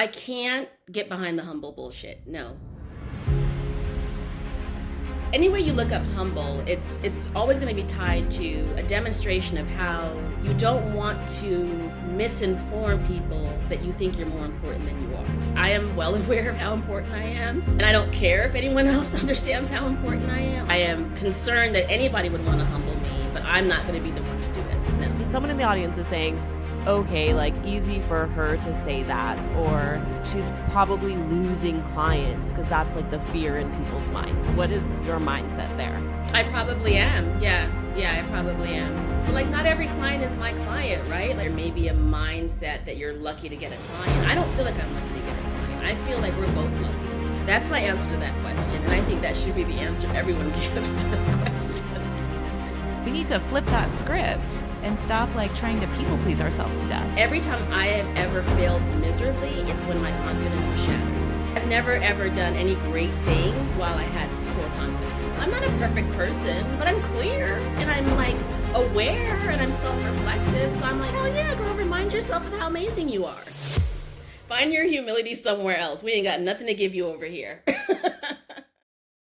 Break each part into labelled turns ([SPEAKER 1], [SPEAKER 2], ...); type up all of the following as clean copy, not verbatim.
[SPEAKER 1] I can't get behind the humble bullshit. No. Anywhere you look up humble, it's always going to be tied to a demonstration of how you don't want to misinform people that you think you're more important than you are. I am well aware of how important I am, and I don't care if anyone else understands how important I am. I am concerned that anybody would want to humble me, but I'm not going to be the one to do it. No.
[SPEAKER 2] Someone in the audience is saying, okay, like easy for her to say that, or she's probably losing clients, because that's like the fear in people's minds. What is your mindset there?
[SPEAKER 1] I probably am. Yeah, I probably am. But like, not every client is my client, right? Like, there may be a mindset that you're lucky to get a client. I don't feel like I'm lucky to get a client. I feel like we're both lucky. That's my answer to that question, and I think that should be the answer everyone gives to the question.
[SPEAKER 3] We need to flip that script and stop like trying to people please ourselves to death.
[SPEAKER 1] Every time I have ever failed miserably, it's when my confidence was shattered. I've never ever done any great thing while I had poor confidence. I'm not a perfect person, but I'm clear and I'm like aware and I'm self-reflective. So I'm like, hell yeah, girl, remind yourself of how amazing you are. Find your humility somewhere else. We ain't got nothing to give you over here.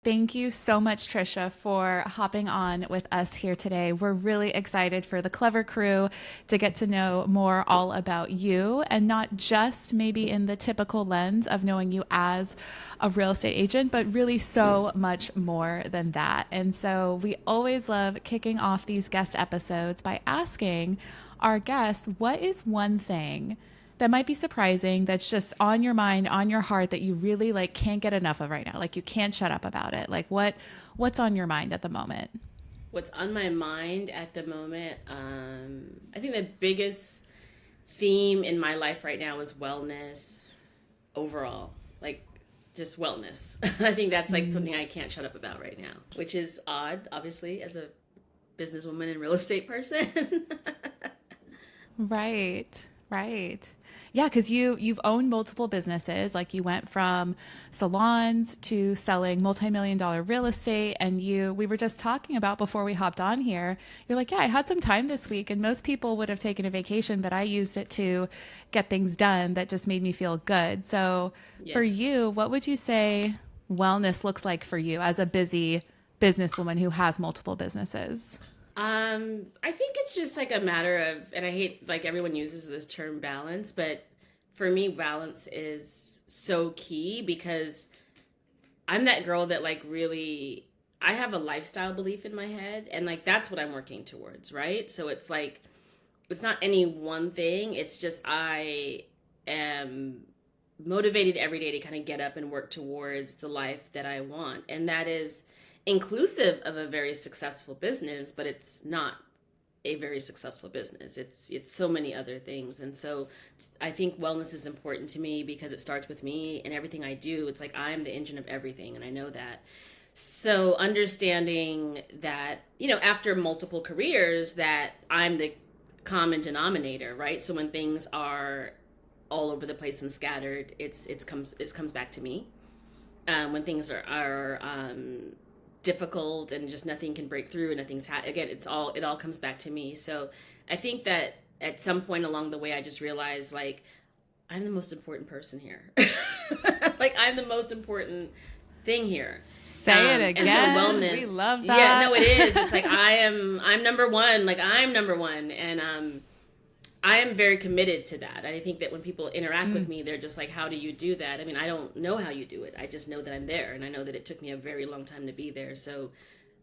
[SPEAKER 3] Thank you so much, Tricia, for hopping on with us here today. We're really excited for the Clever Crew to get to know more all about you, and not just maybe in the typical lens of knowing you as a real estate agent, but really so much more than that. And so we always love kicking off these guest episodes by asking our guests, what is one thing that might be surprising, that's just on your mind, on your heart, that you really like can't get enough of right now? Like you can't shut up about it. Like what's on your mind at the moment?
[SPEAKER 1] What's on my mind at the moment? I think the biggest theme in my life right now is wellness overall. Like just wellness. I think that's like something I can't shut up about right now, which is odd, obviously, as a businesswoman and real estate person.
[SPEAKER 3] Right. Yeah, because you've owned multiple businesses. Like you went from salons to selling multi-million-dollar real estate. And we were just talking about before we hopped on here, you're like, yeah, I had some time this week, and most people would have taken a vacation, but I used it to get things done that just made me feel good. So for you, what would you say wellness looks like for you as a busy businesswoman who has multiple businesses?
[SPEAKER 1] I think it's just like a matter of, and I hate like everyone uses this term balance, but for me, balance is so key because I'm that girl that like really, I have a lifestyle belief in my head, and like that's what I'm working towards, right? So it's like, it's not any one thing. It's just I am motivated every day to kind of get up and work towards the life that I want. And that is inclusive of a very successful business, but it's not a very successful business. It's so many other things. And so I think wellness is important to me because it starts with me, and everything I do, it's like I'm the engine of everything, and I know that. So understanding that, you know, after multiple careers, that I'm the common denominator, right? So when things are all over the place and scattered, it comes back to me. When things are difficult and just nothing can break through and nothing's again, it all comes back to me. So I think that at some point along the way, I just realized like I'm the most important person here. Like I'm the most important thing here.
[SPEAKER 3] Say it again.
[SPEAKER 1] And so wellness,
[SPEAKER 3] we love that.
[SPEAKER 1] Yeah, no, it is. It's like I'm number one. Like I'm number one, and I am very committed to that. I think that when people interact with me, they're just like, how do you do that? I mean, I don't know how you do it. I just know that I'm there, and I know that it took me a very long time to be there. So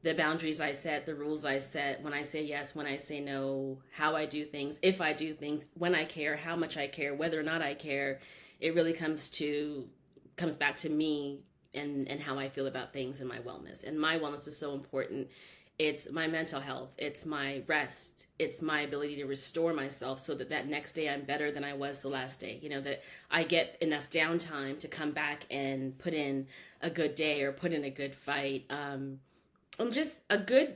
[SPEAKER 1] the boundaries I set, the rules I set, when I say yes, when I say no, how I do things, if I do things, when I care, how much I care, whether or not I care, it really comes back to me and how I feel about things and my wellness. And my wellness is so important. It's my mental health. It's my rest. It's my ability to restore myself so that next day I'm better than I was the last day. You know, that I get enough downtime to come back and put in a good day or put in a good fight. I'm just a good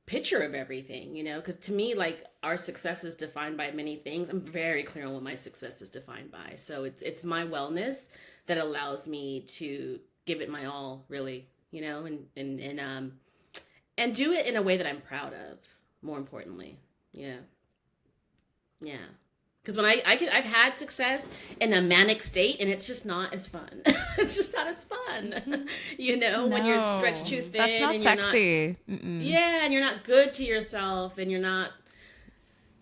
[SPEAKER 1] picture of everything, you know, because to me, like our success is defined by many things. I'm very clear on what my success is defined by. So it's my wellness that allows me to give it my all, really, you know, and do it in a way that I'm proud of, more importantly. Yeah. Because when I've had success in a manic state, and it's just not as fun. It's just not as fun, when you're stretched too thin.
[SPEAKER 3] That's not
[SPEAKER 1] and
[SPEAKER 3] sexy.
[SPEAKER 1] Yeah, and you're not good to yourself, and you're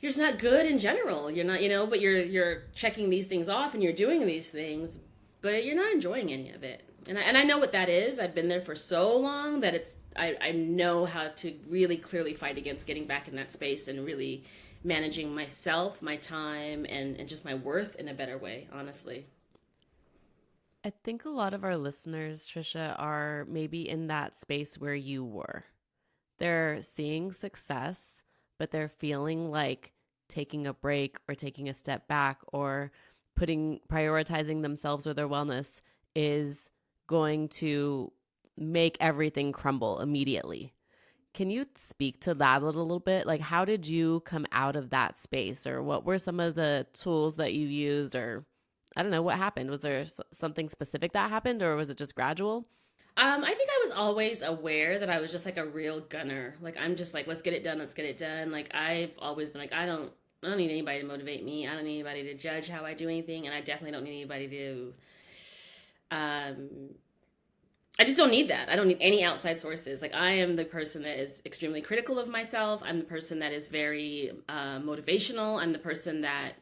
[SPEAKER 1] just not good in general. You're not, but you're checking these things off, and you're doing these things, but you're not enjoying any of it. And I know what that is. I've been there for so long that I know how to really clearly fight against getting back in that space and really managing myself, my time, and just my worth in a better way, honestly.
[SPEAKER 2] I think a lot of our listeners, Tricia, are maybe in that space where you were. They're seeing success, but they're feeling like taking a break or taking a step back or prioritizing themselves or their wellness is going to make everything crumble immediately. Can you speak to that a little bit? Like, how did you come out of that space, or what were some of the tools that you used, or I don't know, what happened? Was there something specific that happened, or was it just gradual?
[SPEAKER 1] I think I was always aware that I was just like a real gunner. Like, I'm just like, let's get it done. Let's get it done. Like, I've always been like, I don't need anybody to motivate me. I don't need anybody to judge how I do anything. And I definitely don't need anybody to, I just don't need that. I don't need any outside sources. Like, I am the person that is extremely critical of myself. I'm the person that is very motivational. I'm the person that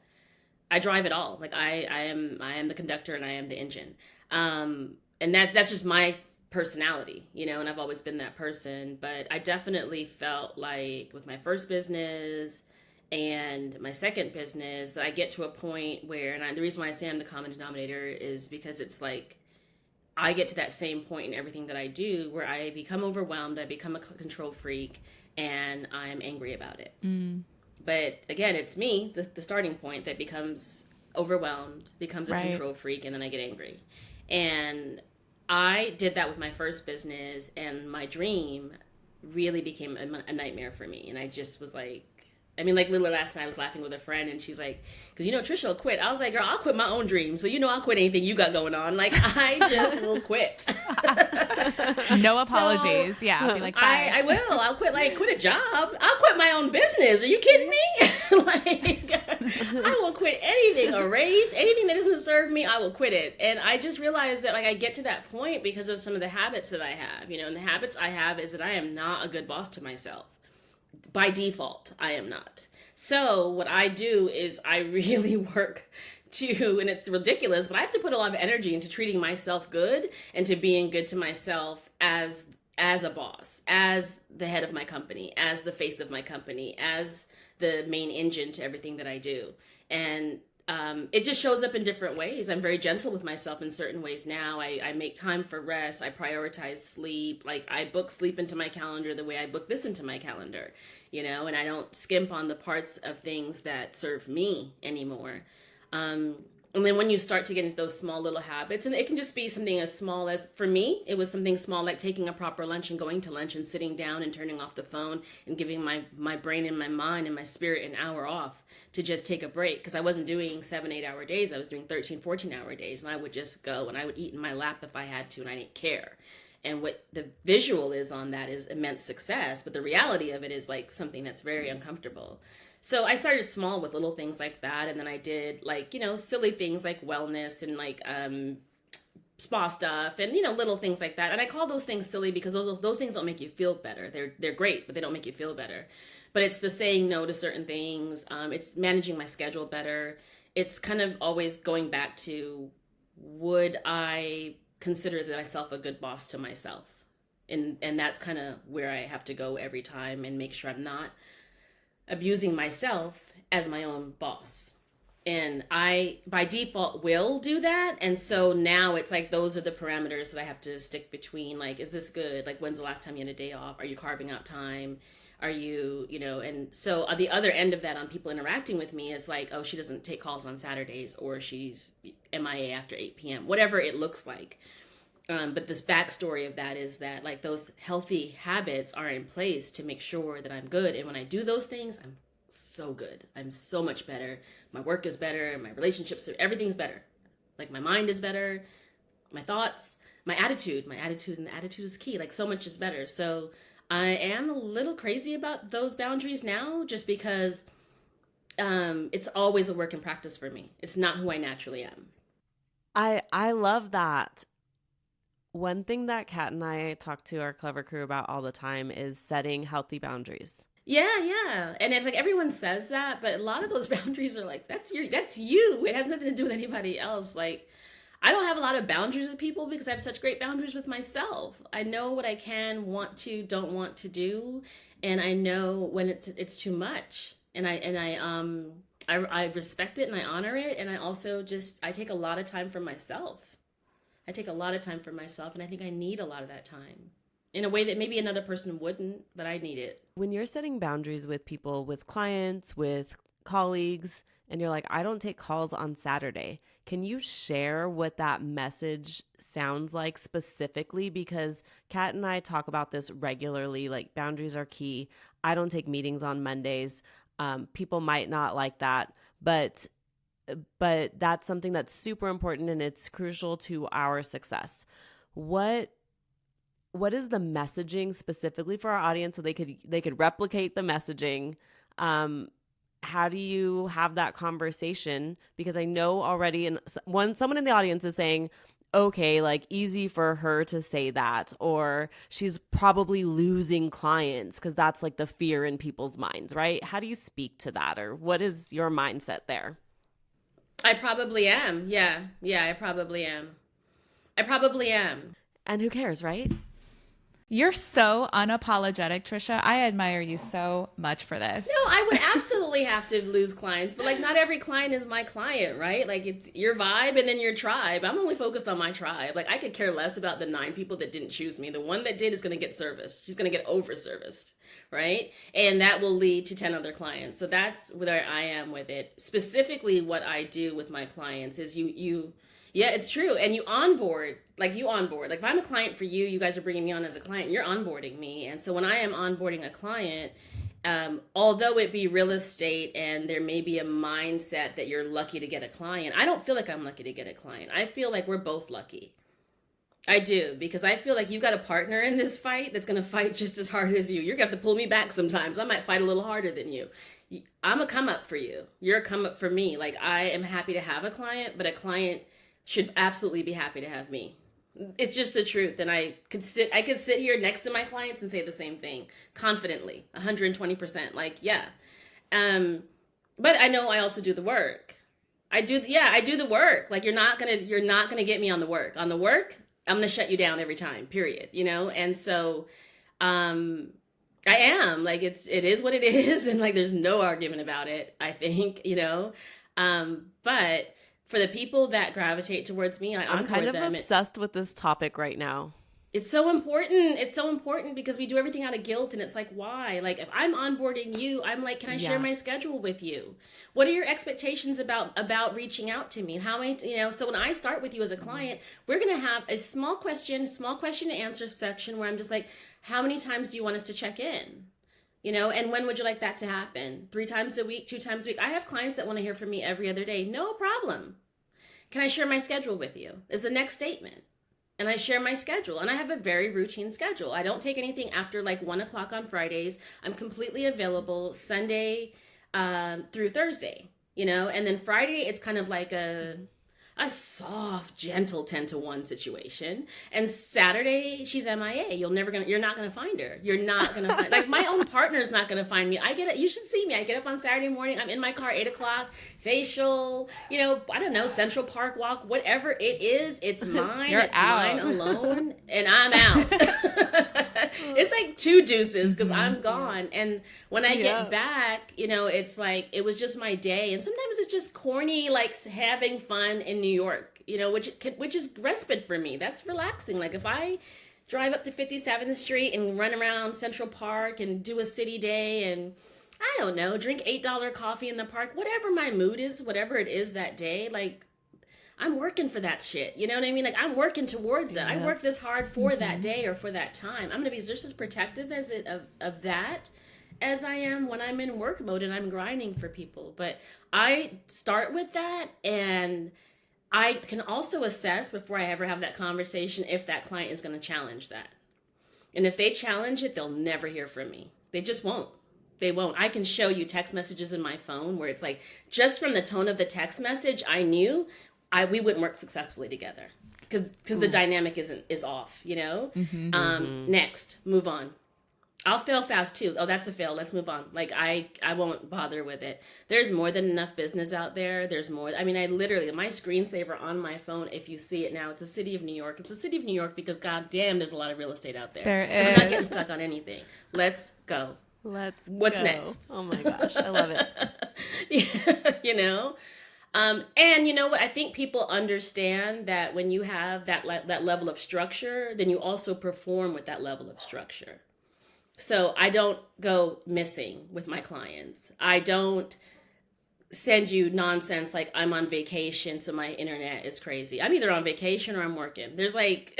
[SPEAKER 1] I drive it all. Like, I am the conductor and I am the engine. And that's just my personality, and I've always been that person. But I definitely felt like with my first business and my second business that I get to a point where, the reason why I say I'm the common denominator is because it's like, I get to that same point in everything that I do where I become overwhelmed, I become a control freak, and I'm angry about it. But again, it's me, the starting point, that becomes overwhelmed, becomes a control freak, and then I get angry. And I did that with my first business, and my dream really became a nightmare for me. And I just was like, literally last night I was laughing with a friend, and she's like, because Tricia will quit. I was like, girl, I'll quit my own dreams. So I'll quit anything you got going on. Like, I just will quit.
[SPEAKER 3] No apologies. I'll be like, bye.
[SPEAKER 1] I will. I'll quit a job. I'll quit my own business. Are you kidding me? I will quit anything, a race, anything that doesn't serve me, I will quit it. And I just realized that I get to that point because of some of the habits that I have, and the habits I have is that I am not a good boss to myself. By default, I am not. So what I do is I really work to, and it's ridiculous, but I have to put a lot of energy into treating myself good and to being good to myself as a boss, as the head of my company, as the face of my company, as the main engine to everything that I do. And it just shows up in different ways. I'm very gentle with myself in certain ways now. I make time for rest. I prioritize sleep. Like, I book sleep into my calendar the way I book this into my calendar, and I don't skimp on the parts of things that serve me anymore. And then when you start to get into those small little habits, and it can just be something as small as, for me, it was something small like taking a proper lunch and going to lunch and sitting down and turning off the phone and giving my brain and my mind and my spirit an hour off to just take a break. Because I wasn't doing 7-8 hour days. I was doing 13-14 hour days, and I would just go and I would eat in my lap if I had to, and I didn't care. And what the visual is on that is immense success, but the reality of it is like something that's very uncomfortable. So I started small with little things like that, and then I did silly things like wellness and like spa stuff and little things like that. And I call those things silly because those things don't make you feel better. They're great, but they don't make you feel better. But it's the saying no to certain things. It's managing my schedule better. It's kind of always going back to, would I consider myself a good boss to myself? And that's kind of where I have to go every time and make sure I'm not abusing myself as my own boss. And I, by default, will do that. And so now it's like, those are the parameters that I have to stick between. Like, is this good? Like, when's the last time you had a day off? Are you carving out time? Are you, and so the other end of that on people interacting with me is like, oh, she doesn't take calls on Saturdays, or she's MIA after 8 p.m., whatever it looks like. But this backstory of that is that like those healthy habits are in place to make sure that I'm good. And when I do those things, I'm so good. I'm so much better. My work is better. My relationships, everything's better. Like, my mind is better. My thoughts, my attitude, and the attitude is key. Like, so much is better. So I am a little crazy about those boundaries now, just because it's always a work in practice for me. It's not who I naturally am.
[SPEAKER 2] I love that. One thing that Kat and I talk to our clever crew about all the time is setting healthy boundaries.
[SPEAKER 1] Yeah. And it's like everyone says that, but a lot of those boundaries are like, that's you. It has nothing to do with anybody else. Like, I don't have a lot of boundaries with people because I have such great boundaries with myself. I know what I can, want to, don't want to do, and I know when it's too much. And I respect it and I honor it, and I also I take a lot of time for myself. I take a lot of time for myself, and I think I need a lot of that time in a way that maybe another person wouldn't, but I need it.
[SPEAKER 2] When you're setting boundaries with people, with clients, with colleagues, and you're like, I don't take calls on Saturday, can you share what that message sounds like specifically? Because Kat and I talk about this regularly, like boundaries are key. I don't take meetings on Mondays. People might not like that, but that's something that's super important and it's crucial to our success. What is the messaging specifically for our audience so they could replicate the messaging? How do you have that conversation? Because I know already, and someone in the audience is saying, okay, like easy for her to say that, or she's probably losing clients because that's like the fear in people's minds, right? How do you speak to that, or what is your mindset there?
[SPEAKER 1] I probably am. Yeah, I probably am.
[SPEAKER 2] And who cares, right?
[SPEAKER 3] You're so unapologetic, Tricia. I admire you so much for this.
[SPEAKER 1] No, I would absolutely have to lose clients, but like not every client is my client, right? Like it's your vibe and then your tribe. I'm only focused on my tribe. Like I could care less about the 9 people that didn't choose me. The one that did is going to get serviced. She's going to get over-serviced, right? And that will lead to 10 other clients. So that's where I am with it. Specifically, what I do with my clients is yeah, it's true. And you onboard. Like if I'm a client for you, you guys are bringing me on as a client, you're onboarding me. And so when I am onboarding a client, although it be real estate and there may be a mindset that you're lucky to get a client, I don't feel like I'm lucky to get a client. I feel like we're both lucky. I do, because I feel like you got a partner in this fight that's going to fight just as hard as you. You're going to have to pull me back sometimes. I might fight a little harder than you. I'm a come up for you. You're a come up for me. Like I am happy to have a client, but a client should absolutely be happy to have me. It's just the truth. And I could sit here next to my clients and say the same thing confidently, 120%. Like, yeah. But I know I also do the work. I do the work. Like you're not going to get me on the work. On the work, I'm going to shut you down every time, period, you know? And so, I am like, it is what it is. And like, there's no argument about it, I think, you know? But for the people that gravitate towards me, I'm
[SPEAKER 2] kind of obsessed with this topic right now.
[SPEAKER 1] It's so important. It's so important because we do everything out of guilt, and it's like, why? Like, if I'm onboarding you, I'm like, can I share my schedule with you? What are your expectations about reaching out to me? And how many, so when I start with you as a client, we're going to have a small question to answer section where I'm just like, how many times do you want us to check in? And when would you like that to happen? 3 times a week, 2 times a week? I have clients that want to hear from me every other day. No problem. Can I share my schedule with you? Is the next statement. And I share my schedule. And I have a very routine schedule. I don't take anything after like 1 o'clock on Fridays. I'm completely available Sunday through Thursday, And then Friday, it's kind of like a soft, gentle 10-to-1 situation. And Saturday, she's MIA. You're not gonna find her. You're not gonna find, like my own partner's not gonna find me. You should see me. I get up on Saturday morning. I'm in my car 8 o'clock, facial, I don't know, Central Park walk, whatever it is. It's mine. It's mine alone, and I'm out. It's like 2 deuces because I'm gone. And when I get back, it's like it was just my day. And sometimes it's just corny, like having fun in New York, which is respite for me. That's relaxing. Like if I drive up to 57th Street and run around Central Park and do a city day and I don't know, drink $8 coffee in the park, whatever my mood is, whatever it is that day, like I'm working for that shit. You know what I mean? Like I'm working towards it. I work this hard for that day or for that time. I'm going to be just as protective of that as I am when I'm in work mode and I'm grinding for people. But I start with that, and I can also assess before I ever have that conversation if that client is going to challenge that. And if they challenge it, they'll never hear from me. They just won't. They won't. I can show you text messages in my phone where it's like, just from the tone of the text message, I knew we wouldn't work successfully together because the dynamic is off, you know? Next, move on. I'll fail fast too. Oh, that's a fail. Let's move on. Like I won't bother with it. There's more than enough business out there. There's more. I mean, I literally, my screensaver on my phone, if you see it now, it's the city of New York. It's the city of New York because goddamn, there's a lot of real estate out there.
[SPEAKER 3] There
[SPEAKER 1] I'm
[SPEAKER 3] is.
[SPEAKER 1] not getting stuck on anything. Let's go. What's
[SPEAKER 2] go.
[SPEAKER 1] next?
[SPEAKER 2] Oh my gosh, I love it.
[SPEAKER 1] Yeah, you know? And you know what? I think people understand that when you have that level of structure, then you also perform with that level of structure. So I don't go missing with my clients. I don't send you nonsense like I'm on vacation, so my internet is crazy. I'm either on vacation or I'm working. There's like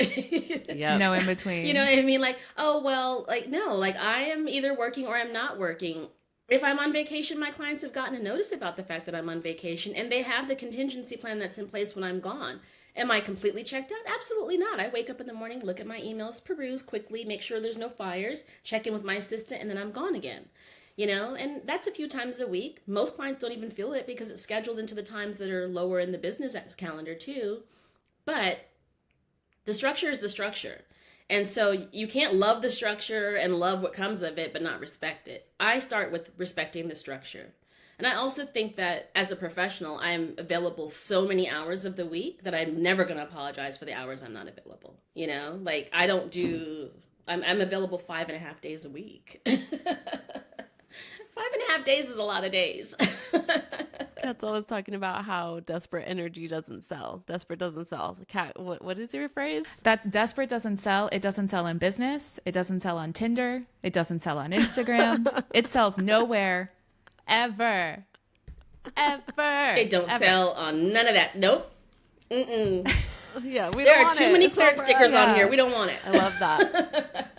[SPEAKER 3] no in between.
[SPEAKER 1] You know what I mean? Like, oh, well, like, no, like I am either working or I'm not working. If I'm on vacation, my clients have gotten a notice about the fact that I'm on vacation, and they have the contingency plan that's in place when I'm gone. Am I completely checked out? Absolutely not. I wake up in the morning, look at my emails, peruse quickly, make sure there's no fires, check in with my assistant, and then I'm gone again. You know, and that's a few times a week. Most clients don't even feel it because it's scheduled into the times that are lower in the business calendar too. But the structure is the structure. And so you can't love the structure and love what comes of it, but not respect it. I start with respecting the structure. And I also think that as a professional, I'm available so many hours of the week that I'm never going to apologize for the hours I'm not available. You know, like I don't do, I'm available 5.5 days a week. 5.5 days is a lot of days.
[SPEAKER 2] Kat's always talking about how desperate energy doesn't sell. Desperate doesn't sell. Kat, what is your phrase?
[SPEAKER 3] That desperate doesn't sell. It doesn't sell in business. It doesn't sell on Tinder. It doesn't sell on Instagram. It sells nowhere. Ever.
[SPEAKER 1] It don't sell on none of that. Nope. Mm-mm.
[SPEAKER 2] Yeah,
[SPEAKER 1] there are too many clearance stickers on here. We don't want it.
[SPEAKER 2] I love that.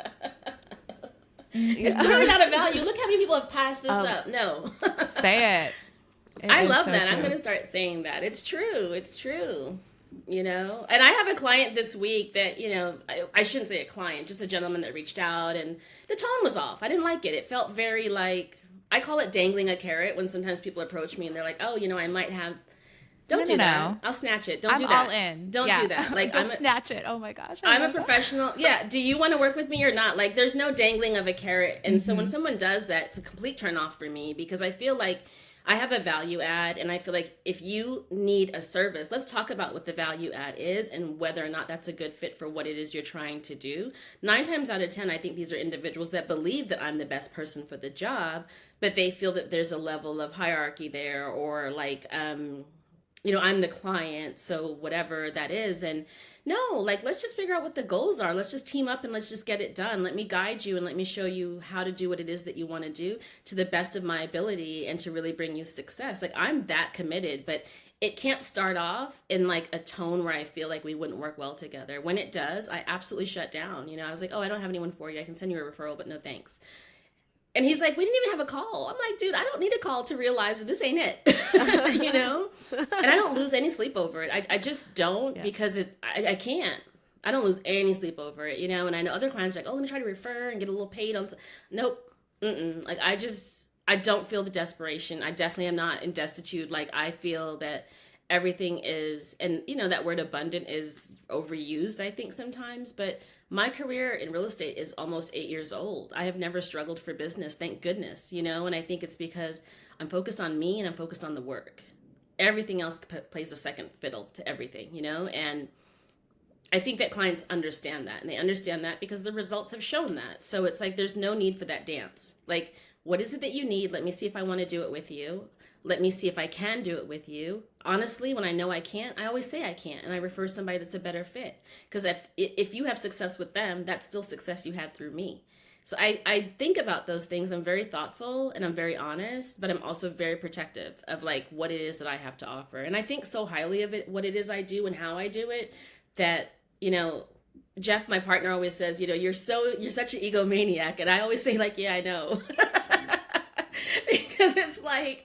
[SPEAKER 1] It's clearly not a value. Look how many people have passed this up. No.
[SPEAKER 3] Say it.
[SPEAKER 1] I love that. True. I'm going to start saying that. It's true. It's true. You know, and I have a client this week that, you know, I shouldn't say a client, just a gentleman that reached out, and the tone was off. I didn't like it. It felt very like, I call it dangling a carrot when sometimes people approach me and they're like, oh, you know, I might have, don't do that. I'll snatch it. Don't do that.
[SPEAKER 3] I'm all in.
[SPEAKER 1] Don't do that. Like,
[SPEAKER 3] just snatch it. Oh my gosh.
[SPEAKER 1] I'm a professional. Yeah. Do you want to work with me or not? Like, there's no dangling of a carrot. And so when someone does that, it's a complete turn off for me because I feel like I have a value add, and I feel like if you need a service, let's talk about what the value add is and whether or not that's a good fit for what it is you're trying to do. 9 times out of 10, I think these are individuals that believe that I'm the best person for the job, but they feel that there's a level of hierarchy there, or like, you know, I'm the client, so whatever that is. And no, like, let's just figure out what the goals are. Let's just team up and let's just get it done. Let me guide you and let me show you how to do what it is that you want to do to the best of my ability and to really bring you success. Like, I'm that committed, but it can't start off in like a tone where I feel like we wouldn't work well together. When it does, I absolutely shut down. You know, I was like, oh, I don't have anyone for you. I can send you a referral, but no thanks. And he's like, we didn't even have a call. I'm like, dude, I don't need a call to realize that this ain't it, you know? And I don't lose any sleep over it. I just don't because I can't. I don't lose any sleep over it, you know? And I know other clients are like, oh, let me try to refer and get a little paid on. Nope. Like, I don't feel the desperation. I definitely am not in destitute. Like, I feel that everything is, and you know, that word abundant is overused, I think sometimes, but my career in real estate is almost 8 years old. I have never struggled for business, thank goodness, you know, and I think it's because I'm focused on me and I'm focused on the work. Everything else plays a second fiddle to everything, you know, and I think that clients understand that, and they understand that because the results have shown that. So it's like, there's no need for that dance. Like, what is it that you need? Let me see if I want to do it with you. Let me see if I can do it with you. Honestly, when I know I can't, I always say I can't, and I refer somebody that's a better fit. Because if you have success with them, that's still success you had through me. So I think about those things. I'm very thoughtful and I'm very honest, but I'm also very protective of like what it is that I have to offer. And I think so highly of it, what it is I do and how I do it, that, you know, Jeff, my partner, always says, you know, you're such an egomaniac. And I always say like, yeah, I know. Because it's like,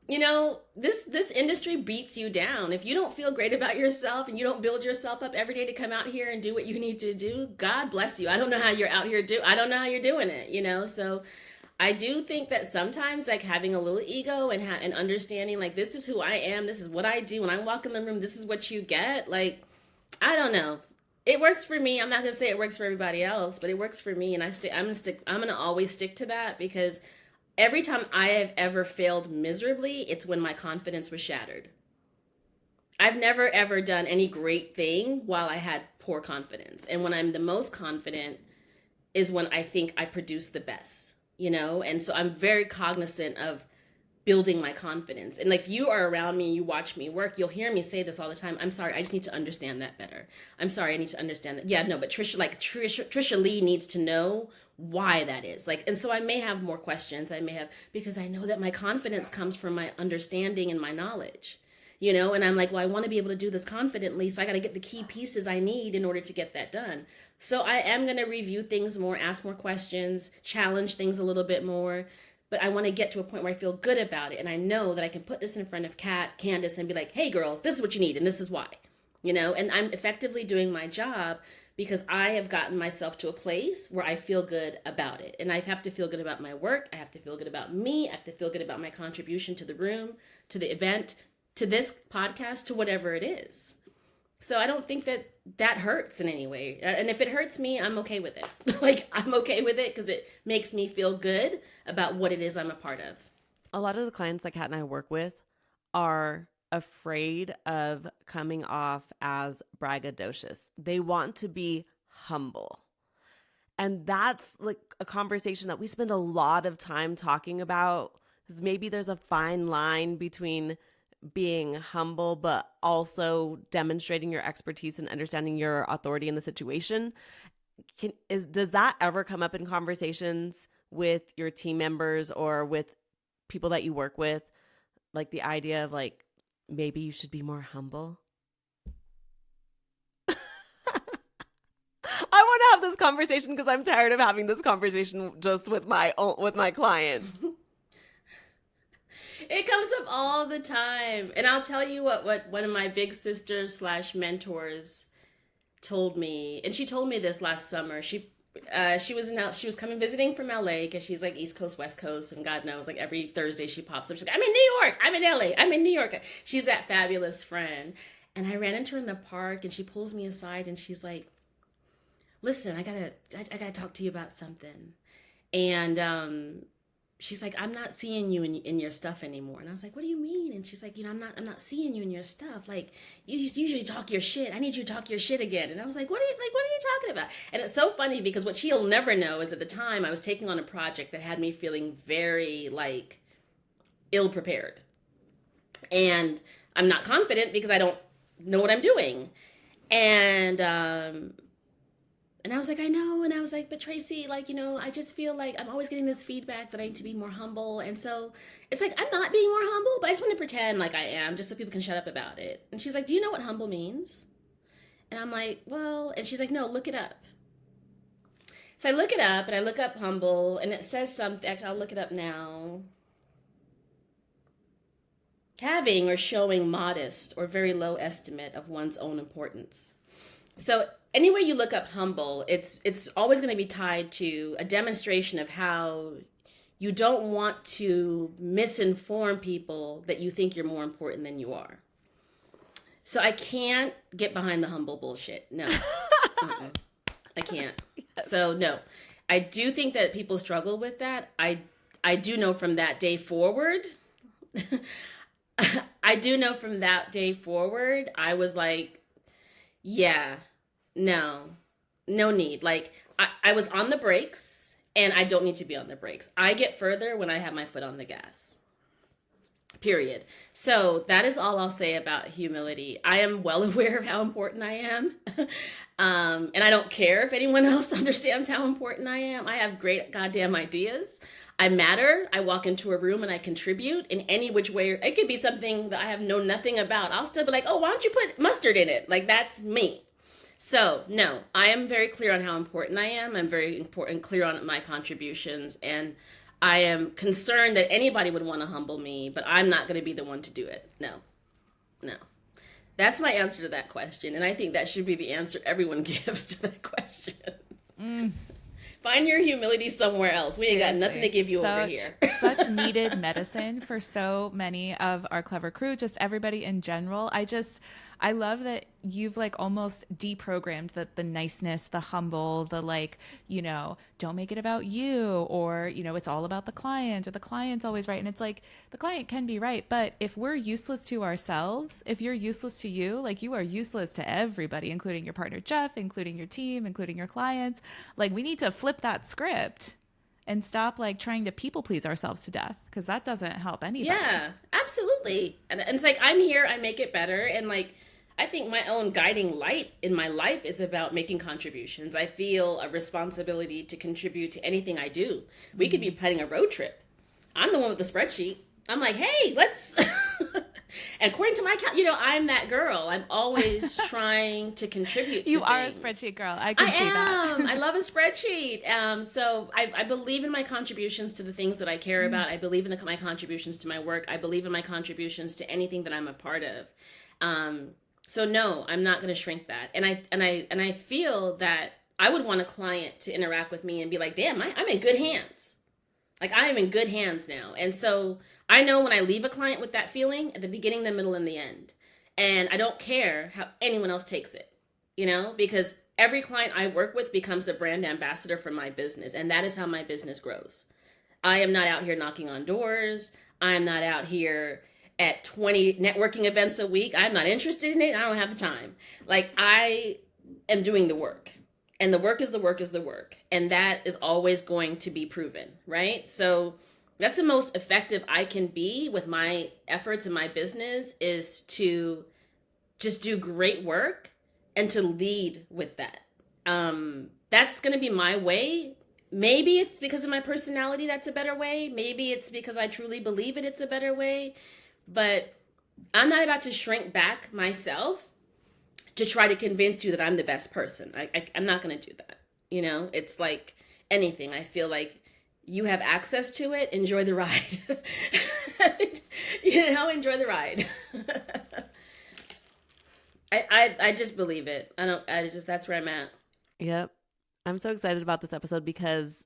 [SPEAKER 1] you know, this industry beats you down. If you don't feel great about yourself and you don't build yourself up every day to come out here and do what you need to do, God bless you. I don't know how you're out here I don't know how you're doing it, you know? So I do think that sometimes like having a little ego and and understanding like this is who I am, this is what I do. When I walk in the room, this is what you get. Like, I don't know. It works for me. I'm not gonna say it works for everybody else, but it works for me, and I'm gonna always stick to that because every time I have ever failed miserably, it's when my confidence was shattered. I've never ever done any great thing while I had poor confidence, and when I'm the most confident is when I think I produce the best, you know? And so I'm very cognizant of building my confidence. And like, if you are around me and you watch me work, you'll hear me say this all the time. I'm sorry, I just need to understand that better. I'm sorry, I need to understand that. Yeah, no, but Tricia Lee needs to know why that is. Like, and so I may have more questions. I may have, because I know that my confidence comes from my understanding and my knowledge. You know, and I'm like, well, I want to be able to do this confidently, so I got to get the key pieces I need in order to get that done. So I am going to review things more, ask more questions, challenge things a little bit more, but I want to get to a point where I feel good about it, and I know that I can put this in front of Candace, and be like, hey, girls, this is what you need, and this is why, you know, and I'm effectively doing my job because I have gotten myself to a place where I feel good about it, and I have to feel good about my work, I have to feel good about me, I have to feel good about my contribution to the room, to the event, to this podcast, to whatever it is. So I don't think that that hurts in any way. And if it hurts me, I'm okay with it. Like, I'm okay with it because it makes me feel good about what it is I'm a part of.
[SPEAKER 2] A lot of the clients that Kat and I work with are afraid of coming off as braggadocious. They want to be humble. And that's like a conversation that we spend a lot of time talking about, because maybe there's a fine line between being humble, but also demonstrating your expertise and understanding your authority in the situation. Does that ever come up in conversations with your team members or with people that you work with? Like the idea of like, maybe you should be more humble? I want to have this conversation because I'm tired of having this conversation just with my client.
[SPEAKER 1] It comes up all the time. And I'll tell you what one of my big sisters / mentors told me. And she told me this last summer. She was coming visiting from LA because she's like East Coast, West Coast, and God knows, like every Thursday she pops up. She's like, I'm in New York, I'm in LA, I'm in New York. She's that fabulous friend. And I ran into her in the park and she pulls me aside and she's like, listen, I gotta talk to you about something. And she's like, I'm not seeing you in your stuff anymore. And I was like, what do you mean? And she's like, you know, I'm not seeing you in your stuff. Like, you usually talk your shit. I need you to talk your shit again. And I was like, what are you talking about? And it's so funny because what she'll never know is at the time I was taking on a project that had me feeling very like ill prepared. And I'm not confident because I don't know what I'm doing. And I was like, I know. And I was like, but Tracy, like, you know, I just feel like I'm always getting this feedback that I need to be more humble. And so it's like, I'm not being more humble, but I just want to pretend like I am just so people can shut up about it. And she's like, do you know what humble means? And I'm like, well, and she's like, no, look it up. So I look it up and I look up humble and it says something. Actually, I'll look it up now. Having or showing modest or very low estimate of one's own importance. So anywhere you look up humble, it's always going to be tied to a demonstration of how you don't want to misinform people that you think you're more important than you are. So I can't get behind the humble bullshit. No. I can't. Yes. So no. I do think that people struggle with that. I do know from that day forward. I was like, yeah, no need. Like, I was on the brakes, and I don't need to be on the brakes. I get further when I have my foot on the gas. Period. So that is all I'll say about humility. I am well aware of how important I am. And I don't care if anyone else understands how important I am. I have great goddamn ideas. I matter. I walk into a room and I contribute in any which way. It could be something that I have known nothing about. I'll still be like, oh, why don't you put mustard in it? Like, that's me. So no, I am very clear on how important I am. I'm very clear on my contributions, and I am concerned that anybody would want to humble me, but I'm not going to be the one to do it. No. That's my answer to that question, and I think that should be the answer everyone gives to that question. Find your humility somewhere else. We ain't got nothing to give you over
[SPEAKER 3] Such
[SPEAKER 1] here.
[SPEAKER 3] such needed medicine for so many of our clever crew, just everybody in general. I love that you've like almost deprogrammed the niceness, the humble, the like, don't make it about you, or, it's all about the client, or the client's always right. And it's like the client can be right, but if we're useless to ourselves, if you're useless to you, like you are useless to everybody, including your partner Jeff, including your team, including your clients. Like we need to flip that script and stop like trying to people please ourselves to death, because that doesn't help anybody.
[SPEAKER 1] Yeah, absolutely. And it's like, I'm here, I make it better. And like, I think my own guiding light in my life is about making contributions. I feel a responsibility to contribute to anything I do. We could be planning a road trip. I'm the one with the spreadsheet. I'm like, hey, let's. And according to my I'm that girl. I'm always trying to contribute to
[SPEAKER 3] You are
[SPEAKER 1] things.
[SPEAKER 3] a spreadsheet girl. I can see that.
[SPEAKER 1] I love a spreadsheet. So I believe in my contributions to the things that I care about. I believe in my contributions to my work. I believe in my contributions to anything that I'm a part of. So no, I'm not going to shrink that. And I feel that I would want a client to interact with me and be like, damn, I'm in good hands. Like I am in good hands now. And so I know when I leave a client with that feeling at the beginning, the middle, and the end. And I don't care how anyone else takes it, because every client I work with becomes a brand ambassador for my business. And that is how my business grows. I am not out here knocking on doors. I'm not out here at 20 networking events a week. I'm not interested in it. I don't have the time. Like I am doing the work, and the work is the work is the work. And that is always going to be proven, right? So that's the most effective I can be with my efforts in my business, is to just do great work and to lead with that. That's going to be my way. Maybe it's because of my personality that's a better way. Maybe it's because I truly believe it's a better way. But I'm not about to shrink back myself to try to convince you that I'm the best person. I'm not going to do that. It's like anything. I feel like you have access to it. Enjoy the ride. Enjoy the ride. I just believe it. That's where I'm at.
[SPEAKER 2] Yep. I'm so excited about this episode because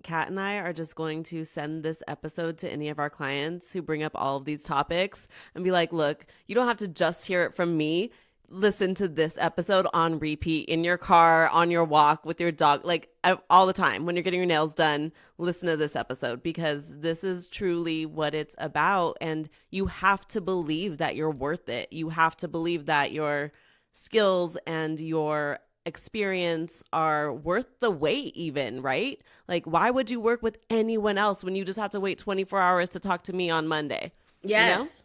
[SPEAKER 2] Kat and I are just going to send this episode to any of our clients who bring up all of these topics and be like, look, you don't have to just hear it from me. Listen to this episode on repeat in your car, on your walk, with your dog, like all the time. When you're getting your nails done, listen to this episode, because this is truly what it's about. And you have to believe that you're worth it. You have to believe that your skills and your experience are worth the wait even, right? Like, why would you work with anyone else when you just have to wait 24 hours to talk to me on Monday?
[SPEAKER 1] Yes.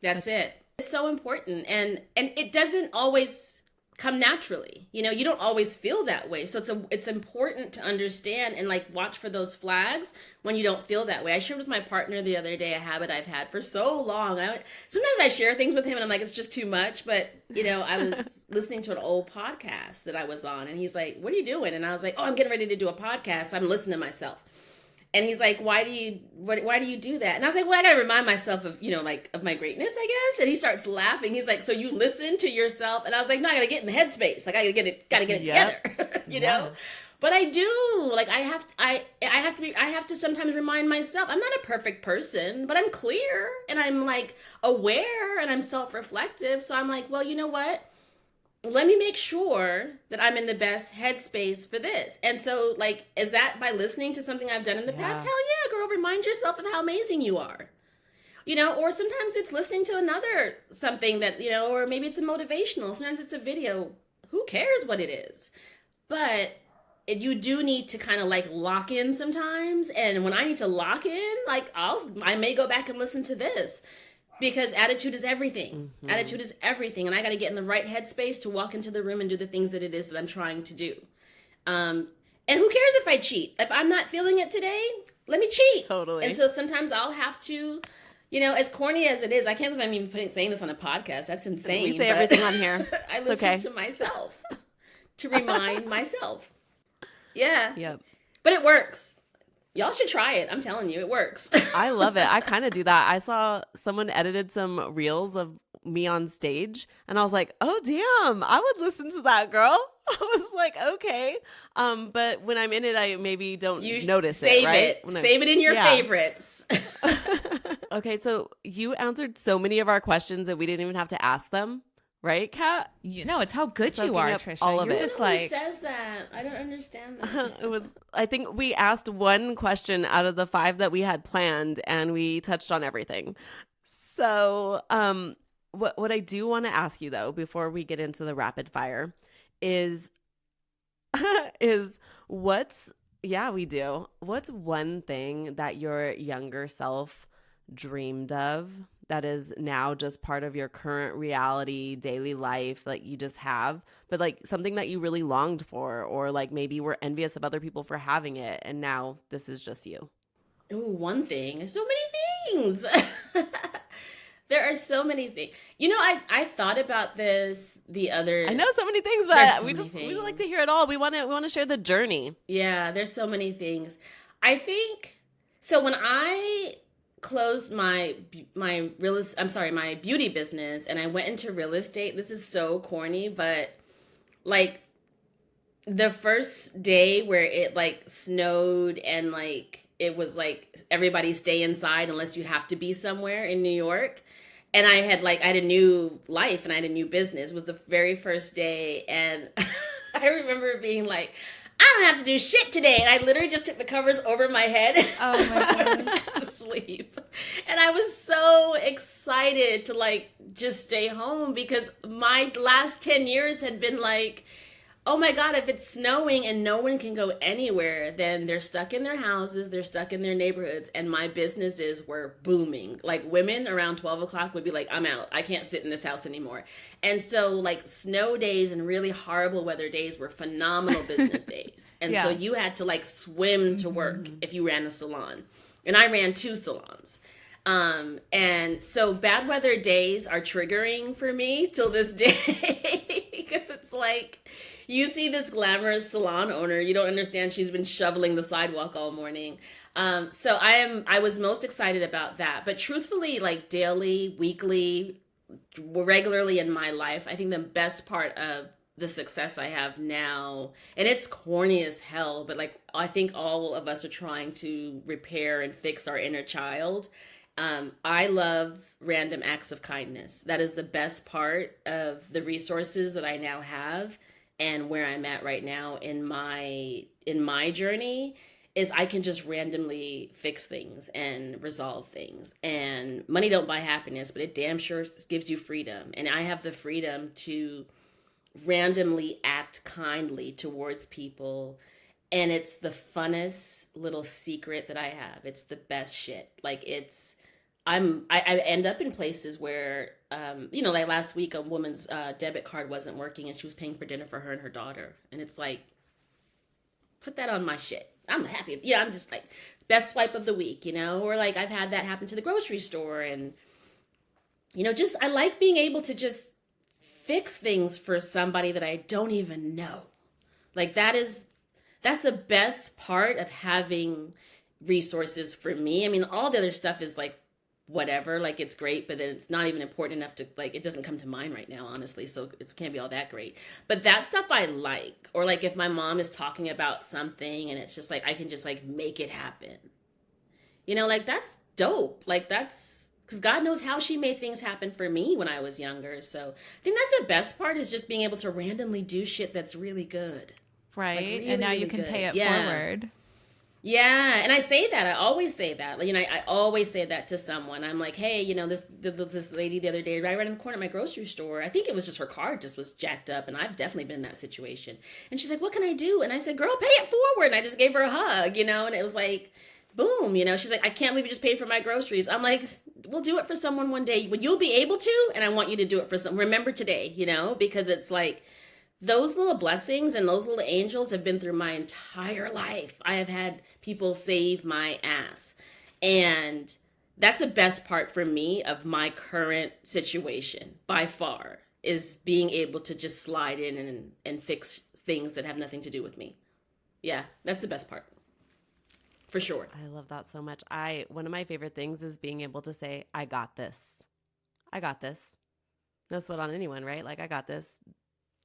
[SPEAKER 1] That's it. It's so important. And it doesn't always come naturally. You don't always feel that way. So it's important to understand and like watch for those flags when you don't feel that way. I shared with my partner the other day a habit I've had for so long. Sometimes I share things with him and I'm like, it's just too much. But, I was listening to an old podcast that I was on, and he's like, what are you doing? And I was like, oh, I'm getting ready to do a podcast. I'm listening to myself. And he's like, why do you do that? And I was like, well, I got to remind myself of, of my greatness, I guess. And he starts laughing. He's like, so you listen to yourself? And I was like, no, I got to get in the headspace. Like, I got to get it together, know? But I do. Like, I have to sometimes remind myself, I'm not a perfect person, but I'm clear and I'm like aware and I'm self-reflective. So I'm like, well, you know what? Let me make sure that I'm in the best headspace for this. And so, like, is that by listening to something I've done in the past? Hell yeah, girl, remind yourself of how amazing you are. Or sometimes it's listening to another something that, or maybe it's a motivational. Sometimes it's a video. Who cares what it is? But you do need to kind of like lock in sometimes. And when I need to lock in, like I may go back and listen to this. Because attitude is everything. Mm-hmm. Attitude is everything. And I got to get in the right headspace to walk into the room and do the things that it is that I'm trying to do. And who cares if I cheat? If I'm not feeling it today, let me cheat.
[SPEAKER 2] Totally.
[SPEAKER 1] And so sometimes I'll have to, as corny as it is, I can't believe I'm even saying this on a podcast. That's insane.
[SPEAKER 2] We say everything on here.
[SPEAKER 1] I listen to myself to remind myself. Yeah.
[SPEAKER 2] Yep.
[SPEAKER 1] But it works. Y'all should try it. I'm telling you, it works.
[SPEAKER 2] I love it. I kind of do that. I saw someone edited some reels of me on stage. And I was like, oh, damn, I would listen to that, girl. I was like, okay. But when I'm in it, I maybe don't notice it, right?
[SPEAKER 1] Save it in your favorites.
[SPEAKER 2] Okay, so you answered so many of our questions that we didn't even have to ask them. Right, Kat?
[SPEAKER 3] You know, it's how good you are, Tricia.
[SPEAKER 2] All of
[SPEAKER 3] You're
[SPEAKER 2] it.
[SPEAKER 3] just
[SPEAKER 1] Who
[SPEAKER 3] like
[SPEAKER 1] says that? I don't understand that.
[SPEAKER 2] I think we asked one question out of the 5 that we had planned, and we touched on everything. So, what I do want to ask you though, before we get into the rapid fire, is what's one thing that your younger self dreamed of that is now just part of your current reality, daily life, like you just have, but like something that you really longed for, or like maybe were envious of other people for having it, and now this is just you?
[SPEAKER 1] Ooh, one thing. There's so many things. There are so many things. You know, I thought about this the other.
[SPEAKER 2] I know so many things, but we don't like to hear it all. We want to share the journey.
[SPEAKER 1] Yeah, there's so many things. I think so. When I closed my beauty business and I went into real estate. This is so corny, but like the first day where it like snowed and like it was like everybody stay inside unless you have to be somewhere in New York. And I had a new life and I had a new business. It was the very first day. And I remember being like, I don't have to do shit today. And I literally just took the covers over my head.
[SPEAKER 3] Oh my God.
[SPEAKER 1] Went to sleep. And I was so excited to like just stay home because my last 10 years had been like, oh my God, if it's snowing and no one can go anywhere, then they're stuck in their houses, they're stuck in their neighborhoods, and my businesses were booming. Like women around 12 o'clock would be like, I'm out. I can't sit in this house anymore. And so like snow days and really horrible weather days were phenomenal business days. And so you had to like swim to work if you ran a salon. And I ran 2 salons. And so bad weather days are triggering for me till this day because it's like you see this glamorous salon owner, you don't understand she's been shoveling the sidewalk all morning. So I was most excited about that. But truthfully, like daily, weekly, regularly in my life, I think the best part of the success I have now, and it's corny as hell, but like I think all of us are trying to repair and fix our inner child. I love random acts of kindness. That is the best part of the resources that I now have and where I'm at right now in my journey is I can just randomly fix things and resolve things. And money don't buy happiness, but it damn sure gives you freedom. And I have the freedom to randomly act kindly towards people. And it's the funnest little secret that I have. It's the best shit. Like I end up in places where, like last week, a woman's debit card wasn't working and she was paying for dinner for her and her daughter. And it's like, put that on my shit. I'm happy. Yeah, I'm just like, best swipe of the week, or like I've had that happen to the grocery store. And, I like being able to just fix things for somebody that I don't even know. Like that's the best part of having resources for me. I mean, all the other stuff is like, whatever, like it's great, but then it's not even important enough to like, it doesn't come to mind right now, honestly, so it can't be all that great. But that stuff I like. Or like if my mom is talking about something and it's just like I can just like make it happen, like that's dope. Like that's because God knows how she made things happen for me when I was younger. So I think that's the best part, is just being able to randomly do shit that's really good,
[SPEAKER 3] right? Like really, and now you can pay it forward.
[SPEAKER 1] Yeah, and I say that. I always say that. I always say that to someone. I'm like, hey, this lady the other day, right in the corner of my grocery store, I think it was just her card just was jacked up, and I've definitely been in that situation. And she's like, what can I do? And I said, girl, pay it forward. And I just gave her a hug, and it was like, boom, she's like, I can't believe you just paid for my groceries. I'm like, we'll do it for someone one day when you'll be able to, and I want you to do it for someone. Remember today, because it's like, those little blessings and those little angels have been through my entire life. I have had people save my ass. And that's the best part for me of my current situation, by far, is being able to just slide in and fix things that have nothing to do with me. Yeah, that's the best part. For sure.
[SPEAKER 2] I love that so much. One of my favorite things is being able to say, I got this. I got this. no sweat on anyone, right? Like, I got this.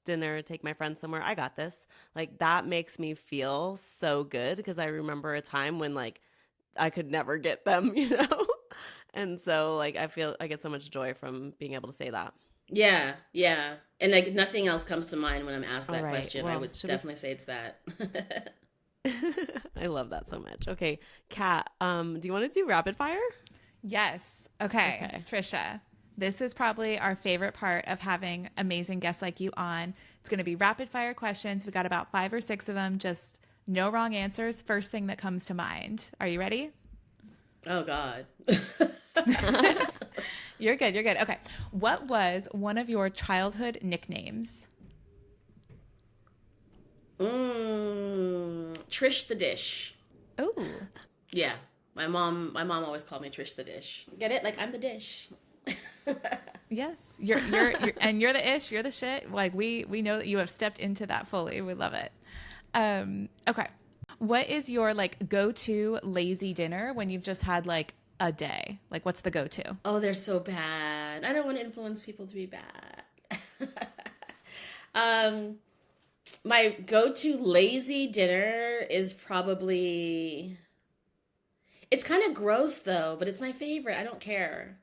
[SPEAKER 2] Dinner, take my friends somewhere, I got this. Like, that makes me feel so good because I remember a time when like I could never get them, you know? And so like I feel I get so much joy from being able to say that.
[SPEAKER 1] Yeah, yeah. And like nothing else comes to mind when I'm asked
[SPEAKER 2] All
[SPEAKER 1] that
[SPEAKER 2] right.
[SPEAKER 1] question. I
[SPEAKER 2] Well,
[SPEAKER 1] would
[SPEAKER 2] should
[SPEAKER 1] definitely say it's that.
[SPEAKER 2] I love that so much. Okay, Kat, do you want to do rapid fire?
[SPEAKER 3] Yes. Okay. Tricia, this is probably our favorite part of having amazing guests like you on. It's going to be rapid fire questions. We got about 5 or 6 of them. Just no wrong answers. First thing that comes to mind. Are you ready?
[SPEAKER 1] Oh God.
[SPEAKER 3] You're good. You're good. Okay. What was one of your childhood nicknames?
[SPEAKER 1] Trish the Dish.
[SPEAKER 3] Oh.
[SPEAKER 1] Yeah. My mom always called me Trish the Dish. Get it? Like I'm the dish.
[SPEAKER 3] Yes. You're and you're the ish, you're the shit. Like we know that you have stepped into that fully. We love it. Okay. What is your like go-to lazy dinner when you've just had like a day? Like what's the go-to?
[SPEAKER 1] Oh, they're so bad. I don't want to influence people to be bad. My go-to lazy dinner is probably, it's kind of gross though, but it's my favorite. I don't care.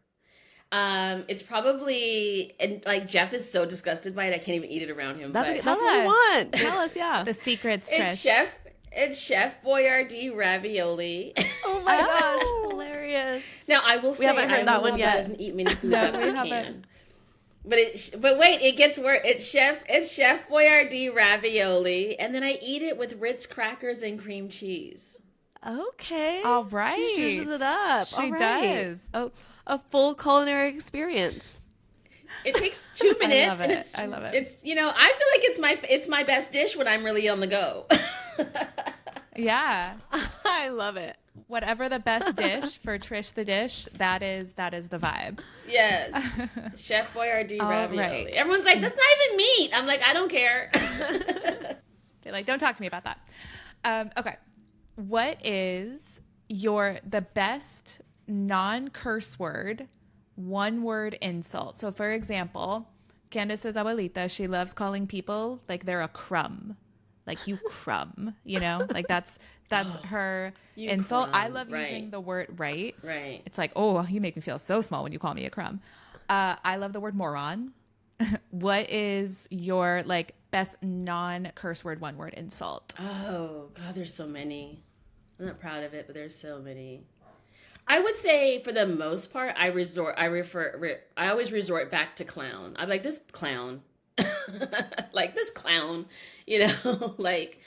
[SPEAKER 1] It's probably, and like Jeff is so disgusted by it, I can't even eat it around him.
[SPEAKER 2] That's
[SPEAKER 1] but
[SPEAKER 2] what we want. Tell us, yeah.
[SPEAKER 3] The secrets, Trish.
[SPEAKER 1] It's Chef Boyardee ravioli.
[SPEAKER 2] Oh my gosh, hilarious.
[SPEAKER 1] Now I will say,
[SPEAKER 2] we haven't heard that one yet.
[SPEAKER 1] Doesn't eat many foods out of the
[SPEAKER 3] haven't.
[SPEAKER 1] can. But wait, it gets worse. It's Chef Boyardee ravioli, and then I eat it with Ritz crackers and cream cheese.
[SPEAKER 2] Okay.
[SPEAKER 3] All right.
[SPEAKER 2] She zhuzhes it up.
[SPEAKER 3] She
[SPEAKER 2] All right.
[SPEAKER 3] does.
[SPEAKER 2] Oh, a full culinary experience.
[SPEAKER 1] It takes 2 minutes, and
[SPEAKER 3] I love it.
[SPEAKER 1] It's I feel like it's my best dish when I'm really on the go.
[SPEAKER 3] Yeah.
[SPEAKER 2] I love it.
[SPEAKER 3] Whatever the best dish for Trish the Dish, that is the vibe.
[SPEAKER 1] Yes. Chef Boyardee ravioli.
[SPEAKER 3] Right.
[SPEAKER 1] Everyone's like, that's not even meat. I'm like, I don't care.
[SPEAKER 3] They're like, don't talk to me about that. Okay. What is the best non-curse word, one word insult? So for example, Candace's abuelita, she loves calling people like they're a crumb. Like you crumb, like that's her insult.
[SPEAKER 1] Crumb,
[SPEAKER 3] I love using the word right.
[SPEAKER 1] Right.
[SPEAKER 3] It's like, oh, you make me feel so small when you call me a crumb. I love the word moron. What is your like best non-curse word, one word insult?
[SPEAKER 1] Oh God, there's so many. I'm not proud of it, but there's so many. I would say for the most part, I always resort back to clown. I'm like, this clown. Like this clown, like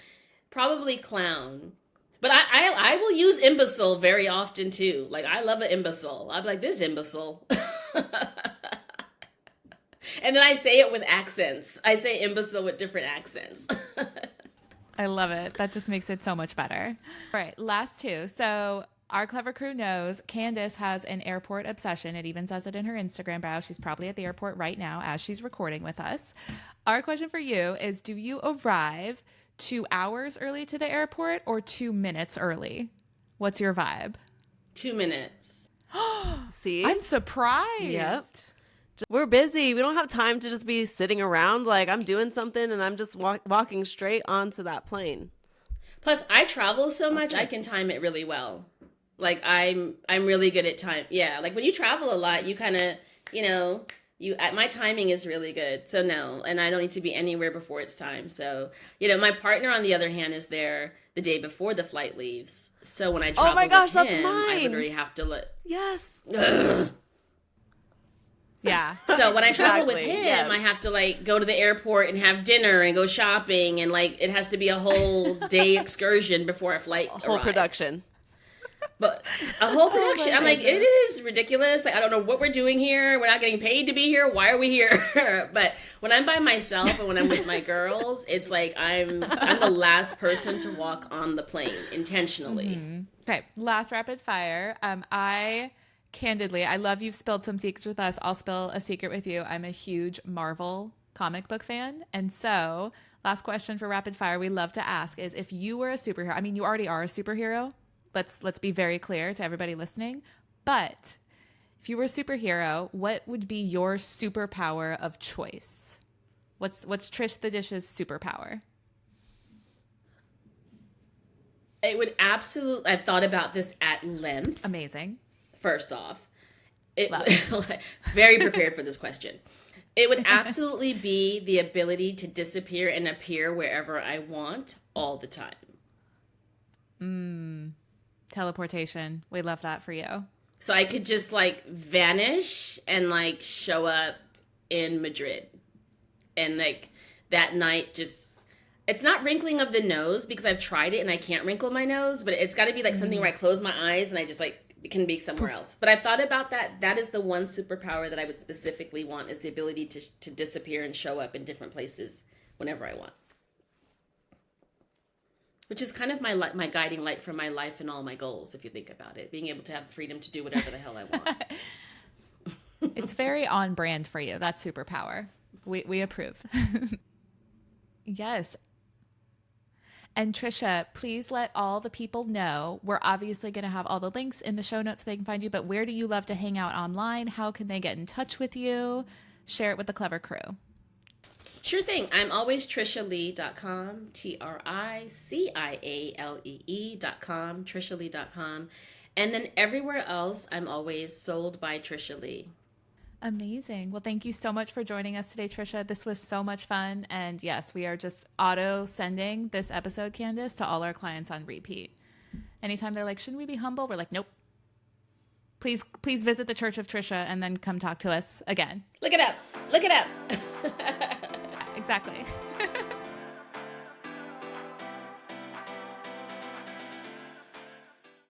[SPEAKER 1] probably clown. But I will use imbecile very often too. Like I love an imbecile. I'm like, this imbecile. And then I say it with accents. I say imbecile with different accents.
[SPEAKER 3] I love it. That just makes it so much better. All right, last two. So our clever crew knows Candace has an airport obsession. It even says it in her Instagram bio. She's probably at the airport right now as she's recording with us. Our question for you is, do you arrive 2 hours early to the airport or 2 minutes early? What's your vibe?
[SPEAKER 1] 2 minutes.
[SPEAKER 2] See?
[SPEAKER 3] I'm surprised.
[SPEAKER 2] Yep. We're busy. We don't have time to just be sitting around. Like I'm doing something and I'm just walking straight onto that plane.
[SPEAKER 1] Plus, I travel so much, I can time it really well. Like I'm really good at time. Yeah, like when you travel a lot, you kind of, my timing is really good. So no, and I don't need to be anywhere before it's time. So, my partner on the other hand is there the day before the flight leaves. So when I travel with
[SPEAKER 2] that's
[SPEAKER 1] him,
[SPEAKER 2] mine.
[SPEAKER 1] I literally have to
[SPEAKER 2] Yes.
[SPEAKER 3] Yeah.
[SPEAKER 1] So when I travel with
[SPEAKER 2] Exactly,
[SPEAKER 1] him,
[SPEAKER 2] yes.
[SPEAKER 1] I have to like go to the airport and have dinner and go shopping, and like it has to be a whole day excursion before a flight
[SPEAKER 2] Whole
[SPEAKER 1] arrives.
[SPEAKER 2] production.
[SPEAKER 1] But a whole production. I'm like, it is ridiculous. Like, I don't know what we're doing here. We're not getting paid to be here. Why are we here? But when I'm by myself and when I'm with my girls, it's like I'm the last person to walk on the plane intentionally.
[SPEAKER 3] Mm-hmm. Okay, last rapid fire. Candidly, I love you've spilled some secrets with us. I'll spill a secret with you. I'm a huge Marvel comic book fan. And so, last question for rapid fire we love to ask is, if you were a superhero, I mean, you already are a superhero. Let's be very clear to everybody listening. But If you were a superhero, what would be your superpower of choice? What's Trish the Dish's superpower?
[SPEAKER 1] It would absolutely, I've thought about this at length.
[SPEAKER 3] Amazing.
[SPEAKER 1] First off, it
[SPEAKER 3] Love.
[SPEAKER 1] very prepared for this question. It would absolutely be the ability to disappear and appear wherever I want all the time.
[SPEAKER 3] Teleportation. We love that for you.
[SPEAKER 1] So I could just like vanish and like show up in Madrid. And like that night just, it's not wrinkling of the nose because I've tried it and I can't wrinkle my nose, but it's got to be like something where I close my eyes and I just like can be somewhere else. But I've thought about that. That is the one superpower that I would specifically want, is the ability to disappear and show up in different places whenever I want. Which is kind of my guiding light for my life and all my goals, if you think about it. Being able to have freedom to do whatever the hell I want.
[SPEAKER 3] It's very on brand for you. That's superpower. We approve. Yes. And Tricia, please let all the people know. We're obviously going to have all the links in the show notes so they can find you, but where do you love to hang out online? How can they get in touch with you? Share it with the Clever Crew.
[SPEAKER 1] Sure thing. I'm always TriciaLee.com, TriciaLee.com, TriciaLee.com. And then everywhere else, I'm always Sold by Tricia Lee.
[SPEAKER 3] Amazing. Well, thank you so much for joining us today, Tricia. This was so much fun. And yes, we are just auto sending this episode, Candace, to all our clients on repeat. Anytime they're like, shouldn't we be humble? We're like, nope. Please visit the Church of Tricia and then come talk to us again.
[SPEAKER 1] Look it up. Look it up.
[SPEAKER 3] Exactly.